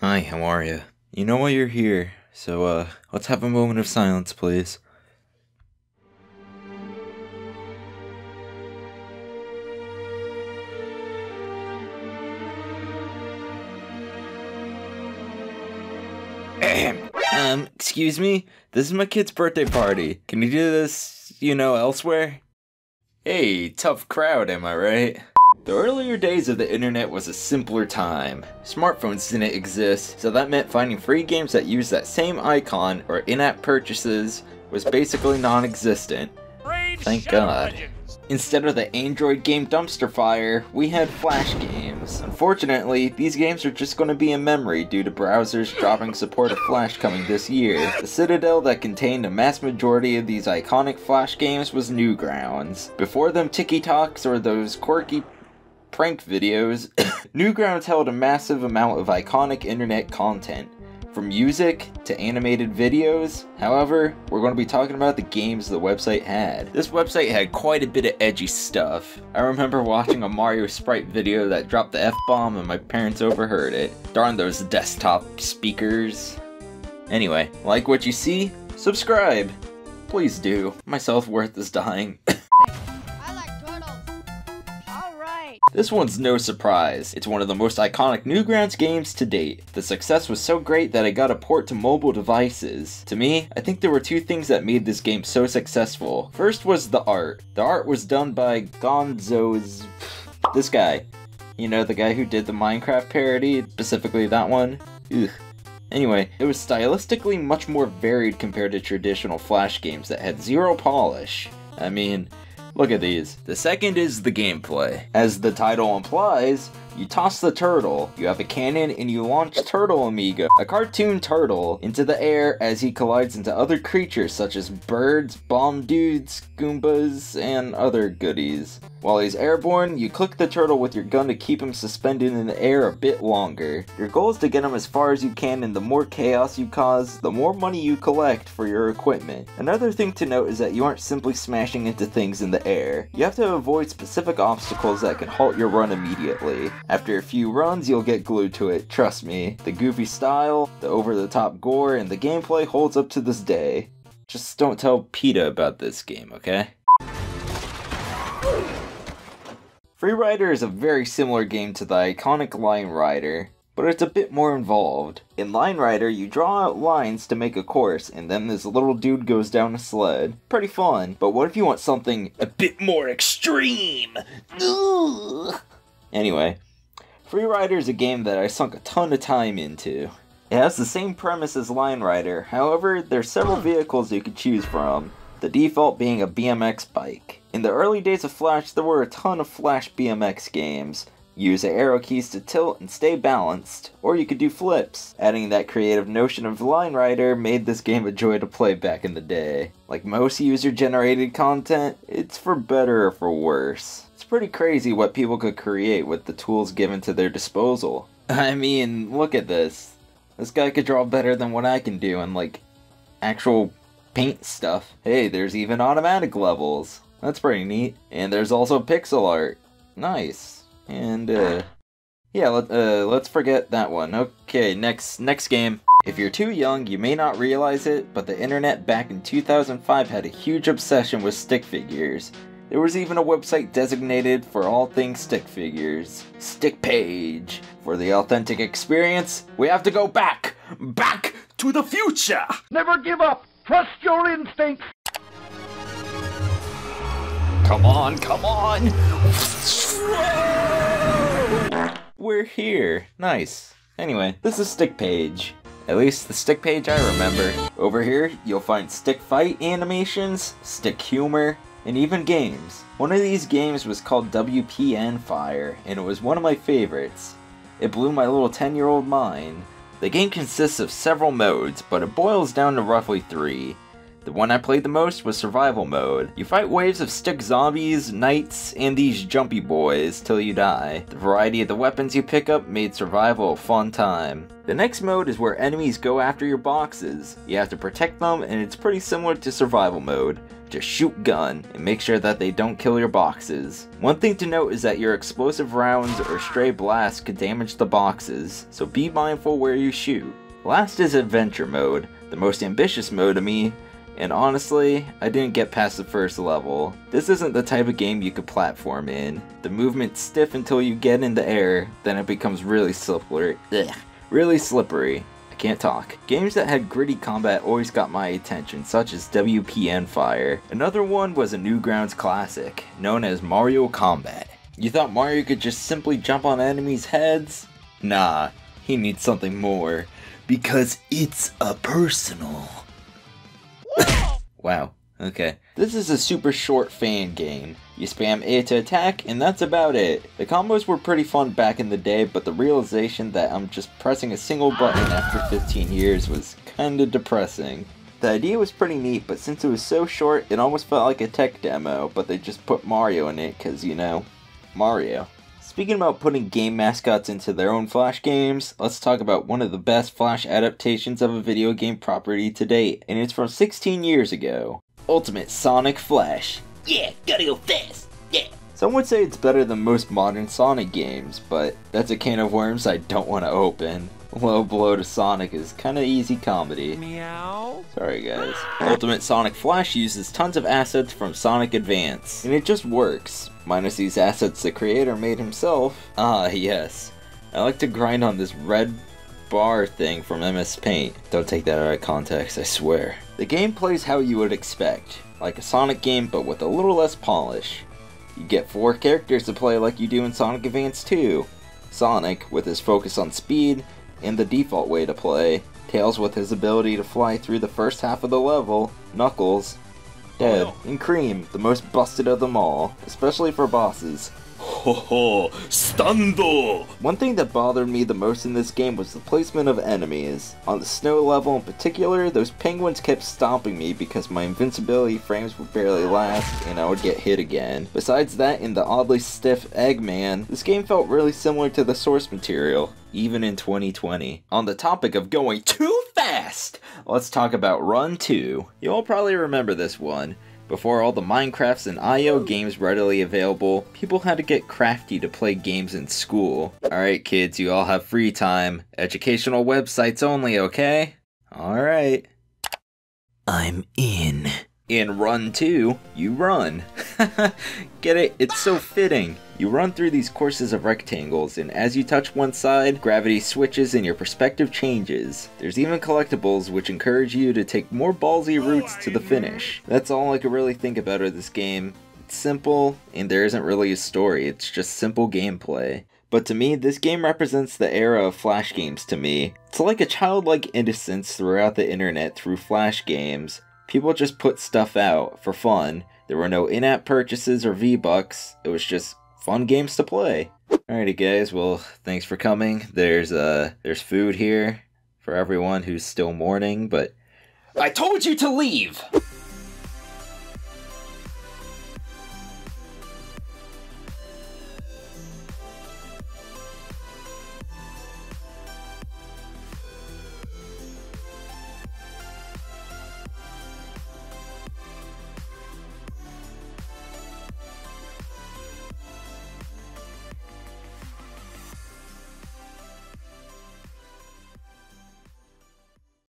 Hi, how are you? You know why you're here, so let's have a moment of silence, please. Excuse me? This is my kid's birthday party. Can you do this, elsewhere? Hey, tough crowd, am I right? The earlier days of the internet was a simpler time. Smartphones didn't exist, so that meant finding free games that used that same icon or in-app purchases was basically non-existent. Thank God. Instead of the Android game dumpster fire, we had Flash games. Unfortunately, these games are just going to be in memory due to browsers dropping support of Flash coming this year. The citadel that contained a mass majority of these iconic Flash games was Newgrounds. Before them TikToks or those quirky prank videos, Newgrounds held a massive amount of iconic internet content. From music to animated videos. However, we're going to be talking about the games the website had. This website had quite a bit of edgy stuff. I remember watching a Mario Sprite video that dropped the F-bomb and my parents overheard it. Darn those desktop speakers. Anyway, like what you see? Subscribe! Please do. My self-worth is dying. This one's no surprise. It's one of the most iconic Newgrounds games to date. The success was so great that it got a port to mobile devices. To me, I think there were two things that made this game so successful. First was the art. The art was done by Gonzo's... this guy. You know, the guy who did the Minecraft parody, specifically that one? Ugh. Anyway, it was stylistically much more varied compared to traditional Flash games that had zero polish. I mean, look at these. The second is the gameplay. As the title implies, you toss the turtle, you have a cannon, and you launch Turtle Amigo, a cartoon turtle, into the air as he collides into other creatures such as birds, bomb dudes, Goombas, and other goodies. While he's airborne, you click the turtle with your gun to keep him suspended in the air a bit longer. Your goal is to get him as far as you can, and the more chaos you cause, the more money you collect for your equipment. Another thing to note is that you aren't simply smashing into things in the air. You have to avoid specific obstacles that can halt your run immediately. After a few runs, you'll get glued to it, trust me. The goofy style, the over-the-top gore, and the gameplay holds up to this day. Just don't tell PETA about this game, okay? Free Rider is a very similar game to the iconic Line Rider, but it's a bit more involved. In Line Rider, you draw out lines to make a course, and then this little dude goes down a sled. Pretty fun, but what if you want something a bit more extreme? Ugh. Anyway, Free Rider is a game that I sunk a ton of time into. It has the same premise as Line Rider, however, there's several vehicles you can choose from, the default being a BMX bike. In the early days of Flash, there were a ton of Flash BMX games. Use the arrow keys to tilt and stay balanced, or you could do flips. Adding that creative notion of Line Rider made this game a joy to play back in the day. Like most user-generated content, it's for better or for worse. It's pretty crazy what people could create with the tools given to their disposal. I mean, look at this. This guy could draw better than what I can do in, like, actual paint stuff. Hey, there's even automatic levels. That's pretty neat. And there's also pixel art. Nice. And, yeah, let's forget that one. Okay, next game. If you're too young, you may not realize it, but the internet back in 2005 had a huge obsession with stick figures. There was even a website designated for all things stick figures. Stick Page. For the authentic experience, we have to go back to the future! Never give up! Trust your instincts! Come on, come on! We're here. Nice. Anyway, this is Stick Page. At least the Stick Page I remember. Over here, you'll find stick fight animations, stick humor, and even games. One of these games was called WPN Fire, and it was one of my favorites. It blew my little 10-year-old mind. The game consists of several modes, but it boils down to roughly 3. The one I played the most was survival mode. You fight waves of stick zombies, knights, and these jumpy boys till you die. The variety of the weapons you pick up made survival a fun time. The next mode is where enemies go after your boxes. You have to protect them, and it's pretty similar to survival mode. Just shoot gun and make sure that they don't kill your boxes. One thing to note is that your explosive rounds or stray blasts could damage the boxes, so be mindful where you shoot. Last is adventure mode, the most ambitious mode to me, and honestly, I didn't get past the first level. This isn't the type of game you could platform in. The movement's stiff until you get in the air, then it becomes really slippery. Really slippery. I can't talk. Games that had gritty combat always got my attention, such as WPN Fire. Another one was a Newgrounds classic, known as Mario Kombat. You thought Mario could just simply jump on enemies' heads? Nah, he needs something more. Because it's a personal. Wow, okay. This is a super short fan game. You spam A to attack, and that's about it. The combos were pretty fun back in the day, but the realization that I'm just pressing a single button after 15 years was kinda depressing. The idea was pretty neat, but since it was so short, it almost felt like a tech demo, but they just put Mario in it, cause you know, Mario. Speaking about putting game mascots into their own Flash games, let's talk about one of the best Flash adaptations of a video game property to date, and it's from 16 years ago. Ultimate Sonic Flash. Yeah, gotta go fast, yeah. Some would say it's better than most modern Sonic games, but that's a can of worms I don't want to open. Low blow to Sonic is kinda easy comedy. Meow. Sorry guys. Ultimate Sonic Flash uses tons of assets from Sonic Advance, and it just works. Minus these assets the creator made himself. Ah yes. I like to grind on this red bar thing from MS Paint. Don't take that out of context, I swear. The game plays how you would expect. Like a Sonic game, but with a little less polish. You get 4 characters to play like you do in Sonic Advance 2. Sonic, with his focus on speed, and the default way to play. Tails with his ability to fly through the first half of the level. Knuckles, dead. And Cream, the most busted of them all, especially for bosses. Ho ho, stando! One thing that bothered me the most in this game was the placement of enemies. On the snow level in particular, those penguins kept stomping me because my invincibility frames would barely last and I would get hit again. Besides that, in the oddly stiff Eggman, this game felt really similar to the source material, even in 2020. On the topic of going too fast, let's talk about Run 2. You all probably remember this one. Before all the Minecrafts and IO games readily available, people had to get crafty to play games in school. Alright kids, you all have free time. Educational websites only, okay? Alright. I'm in. In Run 2, you run. Get it? It's so fitting. You run through these courses of rectangles, and as you touch one side, gravity switches and your perspective changes. There's even collectibles which encourage you to take more ballsy routes to the finish. That's all I could really think about of this game. It's simple, and there isn't really a story, it's just simple gameplay. But to me, this game represents the era of Flash games to me. It's like a childlike innocence throughout the internet through Flash games. People just put stuff out for fun. There were no in-app purchases or V-Bucks. It was just fun games to play. Alrighty guys, well, thanks for coming. There's food here for everyone who's still mourning, but I told you to leave!